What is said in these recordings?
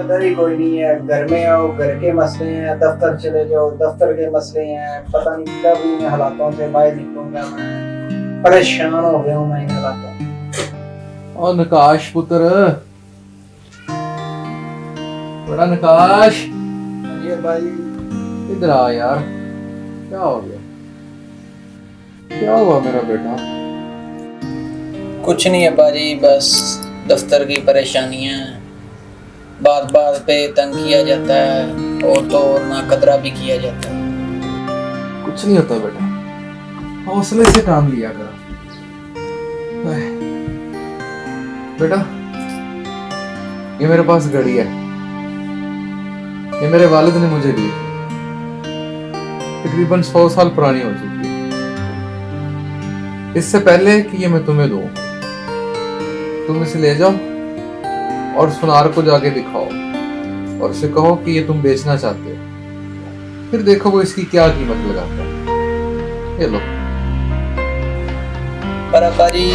कदर ही कोई नहीं है। घर में आओ घर के मसले हैं, दफ्तर चले जाओ दफ्तर के मसले हैं। पता नहीं कब इन हालातों से बाहर निकलूंगा। मैं परेशान हो गया हूँ मैं इन हालातों। और नकाश पुत्र, बड़ा नकाश, ये भाई इधर आ यार। क्या हो गया? क्या हुआ मेरा बेटा? कुछ नहीं है बाजी, बस दफ्तर की परेशानियां हैं। बात बात पे तंग किया जाता है और तो और ना कदरा भी किया जाता है। कुछ नहीं होता बेटा, हौसले से काम लिया करो। बेटा, ये मेरे पास घड़ी है, ये मेरे वालिद ने मुझे दी थी। तकरीबन 100 साल पुरानी हो चुकी है। इससे पहले कि ये मैं तुम्हें दूं, तुम इसे ले जाओ और सुनार को जाके दिखाओ और उसे कहो कि ये तुम बेचना चाहते हो। फिर देखो वो इसकी क्या कीमत लगाता है। ये लो। पर अब्बा जी,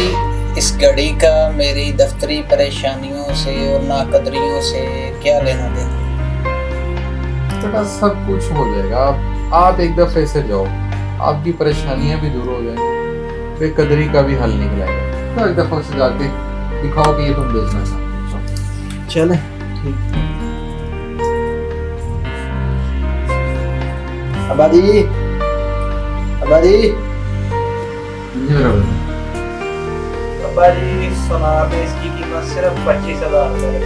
इस घड़ी का मेरी दफ्तरी परेशानियों से और नाकदरियों से क्या लेना देना? बेटा सब कुछ हो जाएगा। आप एक दफे से जाओ, आपकी परेशानियां भी दूर हो जाएंगी, बेकदरी का भी हल निकल आएगा। तो एक दफा से जाके दिखाओ कि ये तुम बेचना चाहते हो। चले ठीक। अब्बा जी, अब्बा जी, ये मेरा बेटा। अब्बा जी, सुनार पे इसकी कीमत सिर्फ 25,000 रुपए।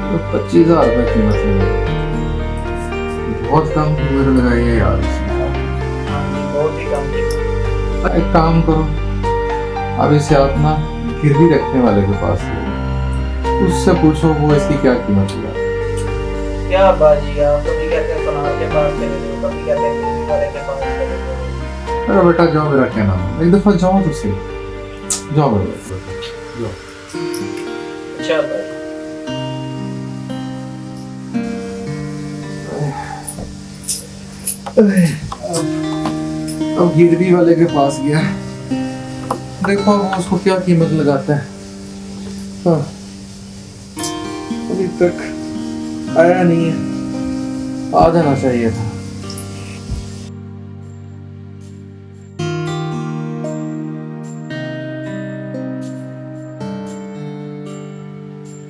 तो 25,000 रुपए कीमत है, बहुत कम कीमत लगाई है यार इसमें। हाँ जी, बहुत ही कम कीमत। एक काम करो, अब इसे आप ना गिरवी रखने वाले के पास ले, उससे पूछो वो इसकी क्या कीमत लगा। क्या अब्बा जी, आप कभी कहते हैं सुनार के पास चले जाओ, कभी कहते हैं गिरवी वाले के पास चले जाओ। मेरा बेटा जाओ, मेरा कहना मानो, एक दफा जाओ तो सही। जाओ मेरा बेटा, जाओ। अच्छा अब्बा जी। अब गिरवी वाले के पास गया, देखो वो उसको क्या कीमत लगाता है। हाँ, अभी तक आया नहीं है, आ जाना चाहिए था।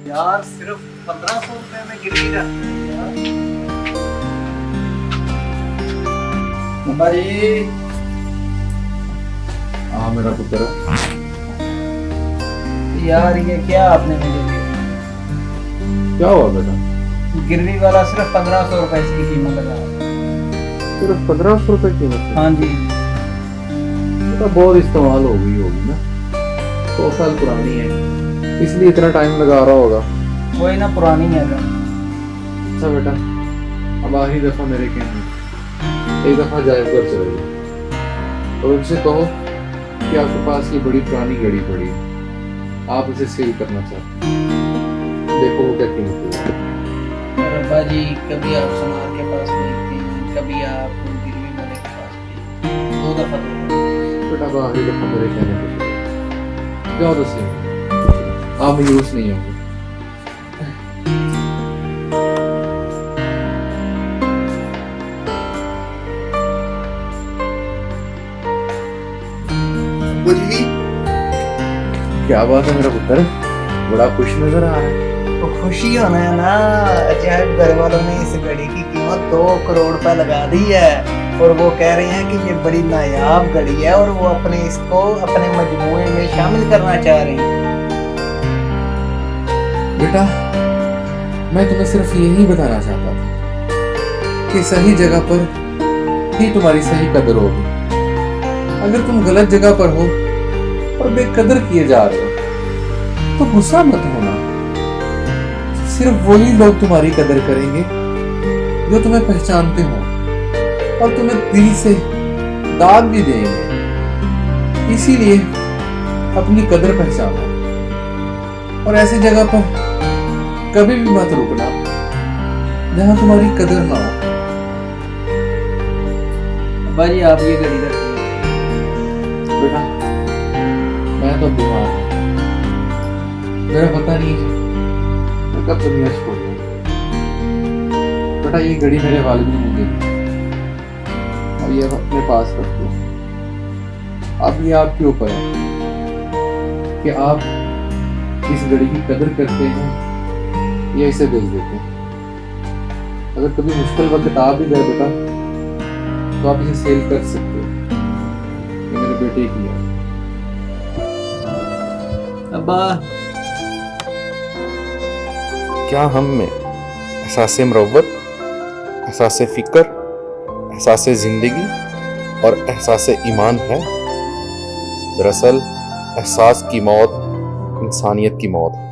यार सिर्फ 1500 रुपए में गिरवी रखते हैं यार। अब्बा जी, हाँ मेरा पुत्र, यार ये क्या आपने मुझे दिया? क्या हुआ बेटा? गिरवी वाला सिर्फ 1500 रुपए इसकी कीमत लगा। सिर्फ 1500 रुपए कीमत? हाँ जी। तो बहुत इस्तेमाल हो गई होगी ना, 100 साल पुरानी है, इसलिए इतना टाइम लगा रहा होगा। वही ना, पुरानी है ना। अच्छा बेटा, अब आखिरी दफा मेरे कहने, एक दफा जायज कर चले जाओ और उनसे कहो कि आपके पास ये बड़ी पुरानी घड़ी पड़ी है, आप उसे सेल करना चाहते हैं। देखो वो क्या कीमत है। और अब्बा जी, कभी आप सुनार के पास भेजते हैं, कभी आप गिरवी वाले के पास भेजते हैं। 2 दफा तो बेटा अब आखिरी दफा मेरे कहने पे चलो जाओ तो सही, आप यूज नहीं होंगे। बुझी। क्या बात है मेरा पुत्र, बड़ा खुश नजर आ रहा है। तो खुशी होना है ना, अजायब घर वालों ने इस घड़ी की कीमत 2 करोड़ रुपए लगा दी है और वो कह रहे हैं कि ये बड़ी नायाब घड़ी है और वो अपने इसको अपने मजमूए में शामिल करना चाह रहे हैं। बेटा मैं तुम्हें सिर्फ यही बताना चाहता था कि सही जगह पर ही तुम्हारी सही कदर होगी। अगर तुम गलत जगह पर हो और बेकदर किए जा रहे हो तो गुस्सा मत होना। सिर्फ वही लोग तुम्हारी कदर करेंगे जो तुम्हें पहचानते हो और तुम्हें दिल से दाद भी देंगे। इसीलिए अपनी कदर पहचानो और ऐसी जगह पर कभी भी मत रुकना जहां तुम्हारी कदर ना हो। अब्बा जी, आप ये घड़ी रखिए। बेटा मैं तो बीमार हूँ, मेरा पता नहीं है मैं कब दुनिया छोड़ दूँ। बेटा ये घड़ी मेरे वालिद ने मुझे दी, अब ये अपने पास रख लो। अब ये आपके ऊपर है कि आप इस घड़ी की कदर करते हैं या इसे बेच देते हैं। अगर कभी मुश्किल वक्त आ भी गए बेटा तो आप इसे सेल कर सकते हो, ये मेरे बेटे की है। अब्बा क्या हम में एहसास मरवत, एहसास फ़िक्र, एहसास ज़िंदगी और एहसास ईमान है? दरअसल एहसास की मौत इंसानियत की मौत है।